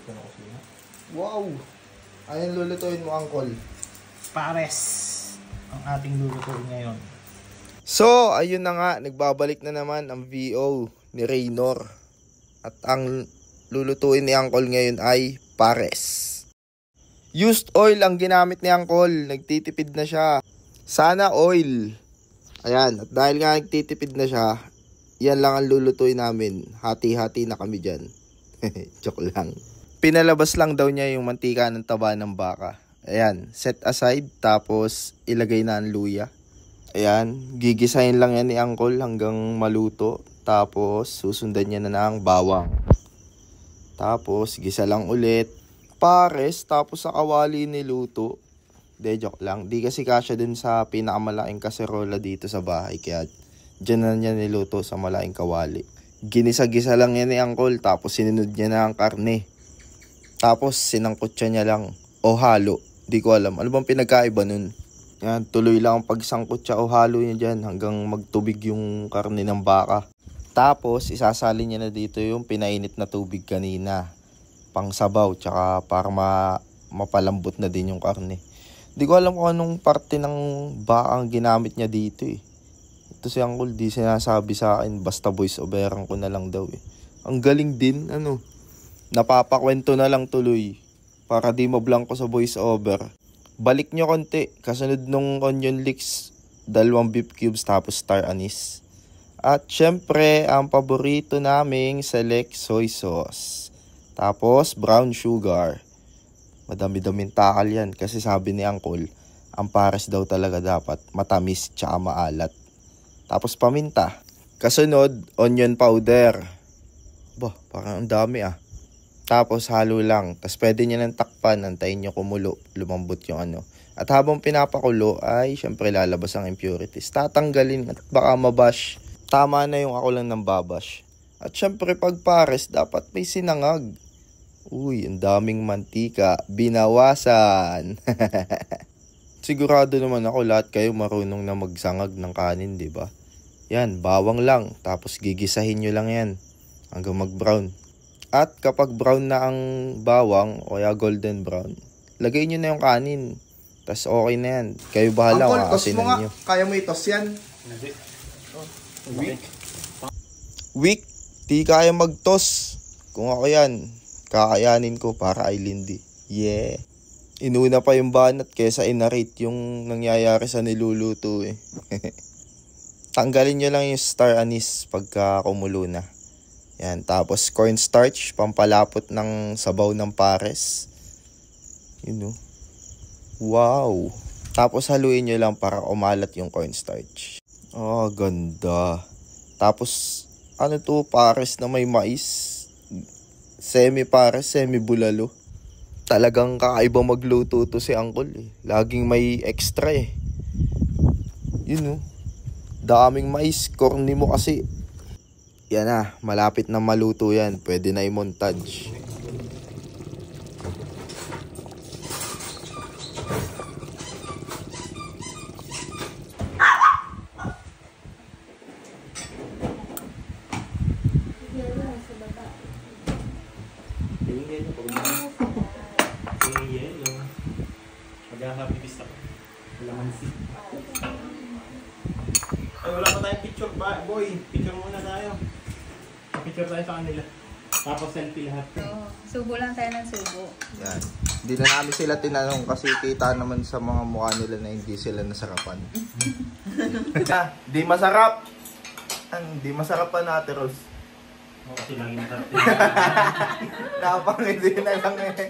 ko na kusina. Wow! Anong lulutuin mo, Uncle? Pares ang ating lulutuin ngayon. So, ayun na nga. Nagbabalik na naman ang VO ni Raynor. At ang lulutuin ni Uncle ngayon ay pares. Used oil ang ginamit ni Uncle. Nagtitipid na siya. Sana oil. Ayan. At dahil nga nagtitipid na siya, yan lang ang lulutuin namin. Hati-hati na kami dyan. Joke lang. Pinalabas lang daw niya yung mantika ng taba ng baka. Ayan. Set aside. Tapos ilagay na ang luya. Ayan. Gigisahin lang yan ni Uncle hanggang maluto. Tapos susundan niya na ng bawang. Tapos gisa lang ulit. Pares, tapos sa kawali niluto. De, joke lang. Di kasi kasya din sa pinakamalaking kaserola dito sa bahay. Kaya dyan na niya niluto sa malaking kawali. Ginisa-gisa lang yan ni Uncle. Tapos sinunod niya na ang karne. Tapos sinangkot niya lang. O halo. Di ko alam. Ano bang pinagkaiba nun? Yan, tuloy lang ang pagsangkot siya o halo niya dyan. Hanggang magtubig yung karne ng baka. Tapos isasali niya na dito yung pinainit na tubig kanina. Pang sabaw, tsaka para mapalambot na din yung karne. Di ko alam kung anong parte ng bakang ginamit niya dito eh. Ito si Uncle, di sinasabi sa akin, basta voice overan ko na lang daw eh. Ang galing din, ano. Napapakwento na lang tuloy, para di mablanko sa voice over. Balik nyo konti, kasunod nung onion leeks, 2 beef cubes, tapos star anise. At syempre, ang paborito naming select soy sauce. Tapos, brown sugar. Madami-daming takal yan. Kasi sabi ni Uncle, ang pares daw talaga dapat matamis tsaka maalat. Tapos, paminta. Kasunod, onion powder. Bah, parang ang dami ah. Tapos, halo lang. Tapos, pwede nyo nang takpan. Antayin nyo kumulo. Lumambot yung ano. At habang pinapakulo, ay syempre lalabas ang impurities. Tatanggalin at baka mabash. Tama na yung ako lang ng babash. At syempre, pag pares, dapat may sinangag. Uy, ang daming mantika. Binawasan. Sigurado naman ako lahat kayo marunong na magsangag ng kanin, di ba? Yan, bawang lang. Tapos gigisahin nyo lang yan. Hanggang mag-brown. At kapag brown na ang bawang, o kaya golden brown, lagay nyo na yung kanin. Tapos okay na yan. Kayo bahala kung kakasinan nyo. Kaya mo itos yan? Weak? Weak? Di kaya magtos. Kung ako yan, kakayanin ko para ay Lindy. Yeah. Inuna pa yung banat kesa inarate yung nangyayari sa niluluto eh. Tanggalin nyo lang yung star anise pagka kumulo na. Yan. Tapos cornstarch, pampalapot ng sabaw ng pares. Yun o. Wow. Tapos haluin nyo lang para umalat yung cornstarch. Oh, ganda. Tapos, ano to, pares na may mais. Semi-pares, semi-bulalo. Talagang kakaiba magluto to si Uncle eh. Laging may extra eh. Yun oh. Daming mais. Corny mo kasi. Yan na. Malapit na maluto yan. Pwede na i-montage. Mag-happy pista ko. Lamansi. Ay, wala pa tayong picture ba? Boy, picture muna tayo. Picture tayo sa kanila. Tapos selfie lahat. Oo. Subo lang tayo ng subo. Yan. Hindi na namin sila tinanong kasi kita naman sa mga mukha nila na hindi sila nasarapan. Di masarap. Di masarap pa natin, Rose. Oo, kasi lagi masarap. Napangiti na lang eh.